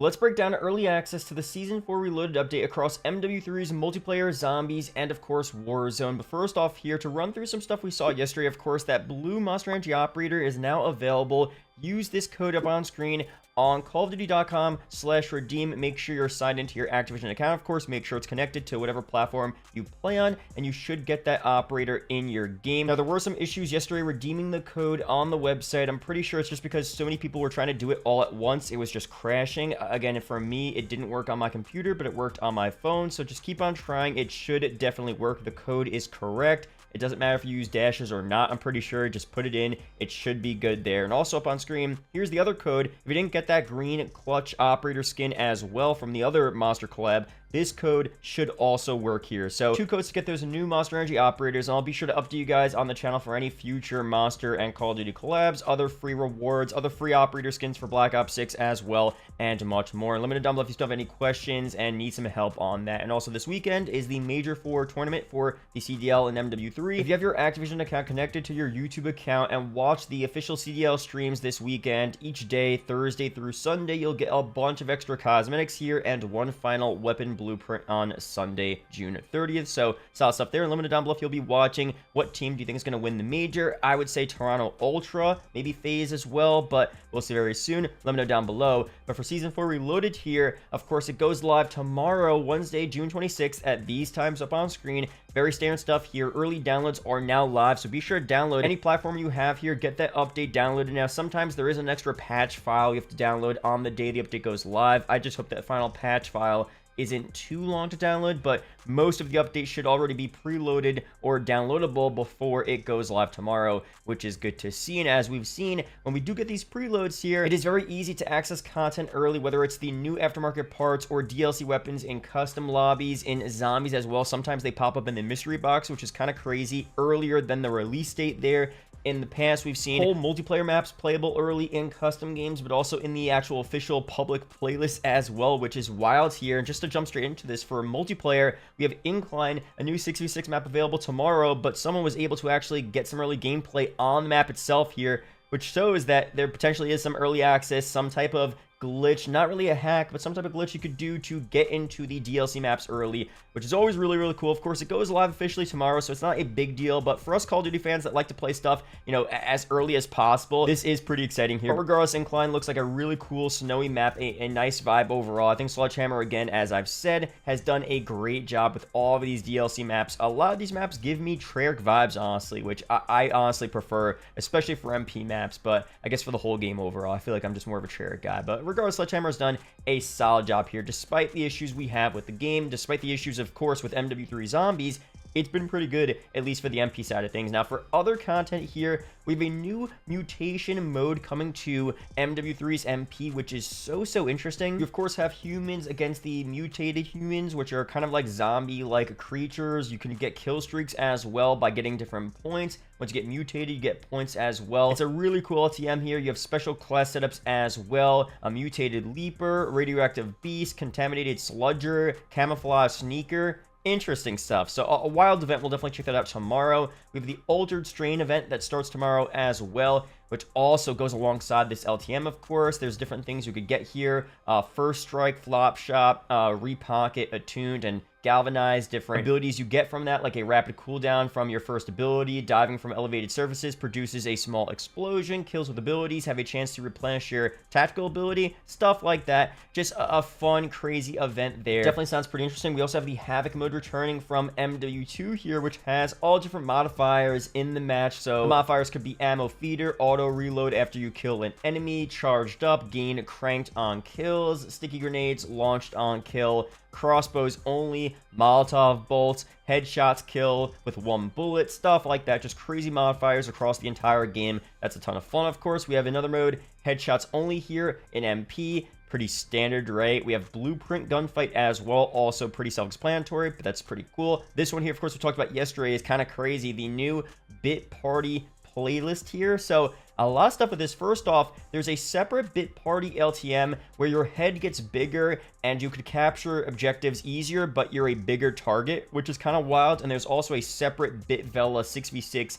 Let's break down early access to the Season 4 Reloaded update across MW3's multiplayer, zombies, and of course Warzone. But first off here, to run through some stuff we saw yesterday, of course, that blue Monster Energy operator is now available. Use this code up on screen on callofduty.com/redeem. Make sure you're signed into your Activision account. Of course, make sure it's connected to whatever platform you play on, and you should get that operator in your game. Now, there were some issues yesterday redeeming the code on the website. I'm pretty sure it's just because so many people were trying to do it all at once. It was just crashing. Again, for me, it didn't work on my computer, but it worked on my phone. So just keep on trying. It should definitely work. The code is correct. It doesn't matter if you use dashes or not. I'm pretty sure. Just put it in. It should be good there. And also up on screen, here's the other code. If you didn't get that green clutch operator skin as well from the other monster collab, this code should also work here. So 2 codes to get those new Monster Energy operators, and I'll be sure to update you guys on the channel for any future Monster and Call of Duty collabs, other free rewards, other free operator skins for Black Ops 6 as well, and much more. Let me know down below if you still have any questions and need some help on that. And also this weekend is the Major 4 tournament for the CDL and MW3. If you have your Activision account connected to your YouTube account and watch the official CDL streams this weekend, each day, Thursday through Sunday, you'll get a bunch of extra cosmetics here and one final weapon blueprint on Sunday, June 30th. So solid stuff there. And let me know down below if you'll be watching. What team do you think is going to win the major? I would say Toronto Ultra, maybe FaZe as well, but we'll see very soon. Let me know down below. But for Season 4 Reloaded here, of course, it goes live tomorrow, Wednesday, June 26th at these times up on screen. Very standard stuff here. Early downloads are now live, so be sure to download any platform you have here. Get that update downloaded. Now, sometimes there is an extra patch file you have to download on the day the update goes live. I just hope that final patch file isn't too long to download, but most of the updates should already be preloaded or downloadable before it goes live tomorrow, which is good to see. And as we've seen, when we do get these preloads here, it is very easy to access content early, whether it's the new aftermarket parts or DLC weapons in custom lobbies, in zombies as well. Sometimes they pop up in the mystery box, which is kind of crazy, earlier than the release date there. In the past, we've seen whole multiplayer maps playable early in custom games, but also in the actual official public playlist as well, which is wild here. And just to jump straight into this, for multiplayer, we have Incline, a new 6v6 map available tomorrow, but someone was able to actually get some early gameplay on the map itself here, which shows that there potentially is some early access, some type of glitch, not really a hack, but some type of glitch you could do to get into the DLC maps early, which is always really, really cool. Of course, it goes live officially tomorrow, so it's not a big deal, but for us Call of Duty fans that like to play stuff, you know, as early as possible, this is pretty exciting here. But regardless, Incline looks like a really cool snowy map, a nice vibe overall. I think Sledgehammer, again, as I've said, has done a great job with all of these DLC maps. A lot of these maps give me Treyarch vibes, honestly, which I honestly prefer, especially for MP maps, but I guess for the whole game overall, I feel like I'm just more of a Treyarch guy. But regardless, Sledgehammer has done a solid job here, despite the issues we have with the game, despite the issues, of course, with MW3 Zombies. It's been pretty good, at least for the MP side of things. Now, for other content here, we have a new mutation mode coming to MW3's MP, which is so interesting. You, of course, have humans against the mutated humans, which are kind of like zombie-like creatures. You can get kill streaks as well by getting different points. Once you get mutated, you get points as well. It's a really cool LTM here. You have special class setups as well. A mutated leaper, radioactive beast, contaminated sludger, camouflage sneaker. Interesting stuff. So a wild event. We'll definitely check that out tomorrow. We have the Altered Strain event that starts tomorrow as well, which also goes alongside this LTM, of course. There's different things you could get here. First Strike, Flop Shop, Repocket, Attuned, and Galvanized. Different abilities you get from that, like a rapid cooldown from your first ability. Diving from elevated surfaces produces a small explosion. Kills with abilities have a chance to replenish your tactical ability. Stuff like that. Just a fun, crazy event there. Definitely sounds pretty interesting. We also have the Havoc mode returning from MW2 here, which has all different modifiers in the match. So the modifiers could be ammo feeder, auto reload after you kill an enemy, charged up, gain cranked on kills, sticky grenades launched on kill, crossbows only, Molotov bolts, headshots kill with 1 bullet, stuff like that. Just crazy modifiers across the entire game. That's a ton of fun. Of course, we have another mode, headshots only here in MP. Pretty standard, right? We have Blueprint Gunfight as well, also pretty self-explanatory, but that's pretty cool. This one here, of course, we talked about yesterday, is kind of crazy. The new Bit Party playlist here. So a lot of stuff with this. First off, there's a separate Bit Party LTM where your head gets bigger and you could capture objectives easier, but you're a bigger target, which is kind of wild. And there's also a separate Bitvela 6v6,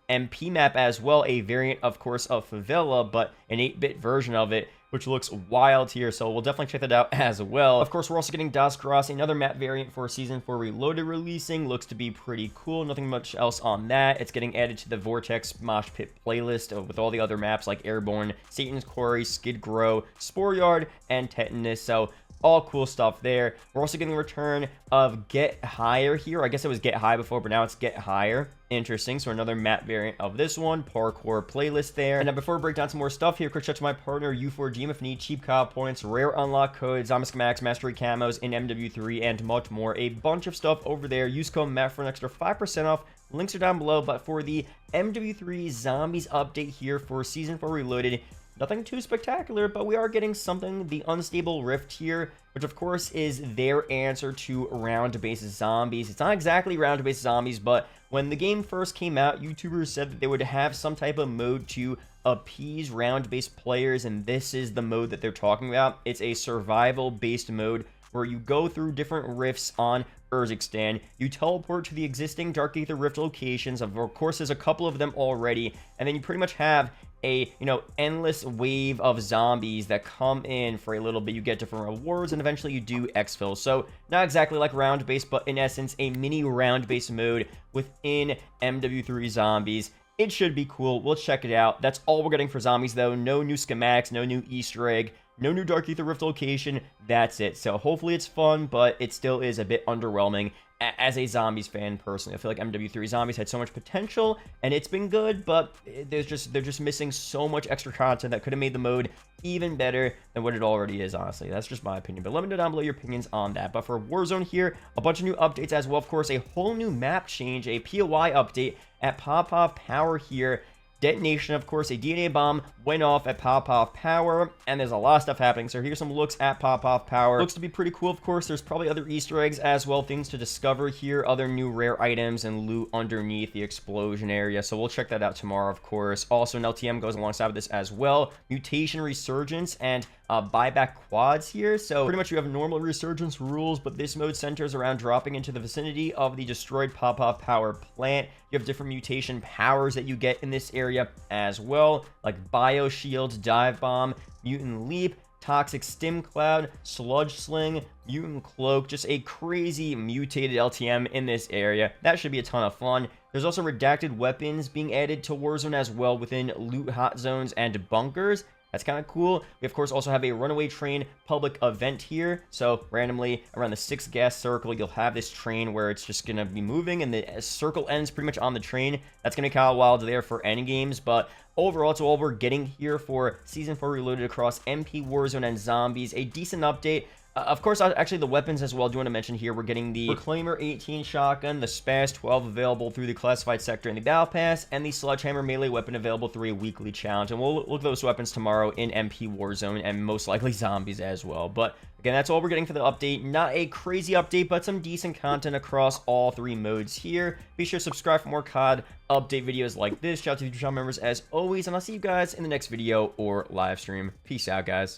MP map as well, a variant, of course, of Favela, but an 8-bit version of it, which looks wild here, so we'll definitely check that out as well. Of course, we're also getting Das Cross, another map variant for Season 4 Reloaded releasing. Looks to be pretty cool. Nothing much else on that. It's getting added to the Vortex Mosh Pit playlist with all the other maps like Airborne, Satan's Quarry, Skid Grow, Spore Yard, and Tetanus, so all cool stuff there. We're also getting a return of Get Higher here. I guess it was Get High before, but now it's Get Higher. Interesting. So another map variant of this one. Parkour playlist there. And now before we break down some more stuff here, quick shout out to my partner U4Gm if you need cheap COD points, rare unlock codes, zombie schematics, mastery camos in MW3, and much more. A bunch of stuff over there. Use code MATT for an extra 5% off. Links are down below. But for the MW3 Zombies update here for Season 4 Reloaded, nothing too spectacular, but we are getting something, the Unstable Rift here, which of course is their answer to round-based zombies. It's not exactly round-based zombies, but when the game first came out, YouTubers said that they would have some type of mode to appease round-based players, and this is the mode that they're talking about. It's a survival-based mode where you go through different rifts on Urzikstan, you teleport to the existing Dark Aether Rift locations, of course there's a couple of them already, and then you pretty much have a, endless wave of zombies that come in for a little bit. You get different rewards, and eventually you do exfil. So, not exactly like round-based, but in essence, a mini round-based mode within MW3 Zombies. It should be cool. We'll check it out. That's all we're getting for zombies, though. No new schematics, no new Easter egg, no new Dark Aether Rift location. That's it. So, hopefully it's fun, but it still is a bit underwhelming. As a Zombies fan, personally, I feel like MW3 Zombies had so much potential, and it's been good, but they're just missing so much extra content that could have made the mode even better than what it already is, honestly. That's just my opinion, but let me know down below your opinions on that. But for Warzone here, a bunch of new updates as well. Of course, a whole new map change, a POI update at Pop-Off Power here. Detonation, of course, a DNA bomb went off at Pop-Off Power, and there's a lot of stuff happening. So here's some looks at Pop-Off Power. Looks to be pretty cool, of course. There's probably other Easter eggs as well, things to discover here, other new rare items and loot underneath the explosion area. So we'll check that out tomorrow, of course. Also, an LTM goes alongside with this as well. Mutation Resurgence and buyback quads here. So pretty much you have normal resurgence rules, but this mode centers around dropping into the vicinity of the destroyed Pop-Off Power plant. You have different mutation powers that you get in this area as well, like Bio Shield, Dive Bomb, Mutant Leap, Toxic Stim Cloud, Sludge Sling, Mutant Cloak, just a crazy mutated LTM in this area. That should be a ton of fun. There's also redacted weapons being added to Warzone as well within loot hot zones and bunkers. That's kind of cool. We, of course, also have a runaway train public event here. So, randomly, around the 6th gas circle, you'll have this train where it's just going to be moving, and the circle ends pretty much on the train. That's going to be kind of wild there for endgames, but overall, it's all we're getting here for Season 4 Reloaded across MP, Warzone, and Zombies. A decent update. Of course, actually, the weapons as well, do want to mention here, we're getting the Reclaimer 18 shotgun, the Spaz 12 available through the classified sector in the Battle Pass, and the Sledgehammer melee weapon available through a weekly challenge. And we'll look at those weapons tomorrow in MP Warzone, and most likely Zombies as well. But again, that's all we're getting for the update. Not a crazy update, but some decent content across all 3 modes here. Be sure to subscribe for more COD update videos like this. Shout out to future channel members as always, and I'll see you guys in the next video or live stream. Peace out, guys.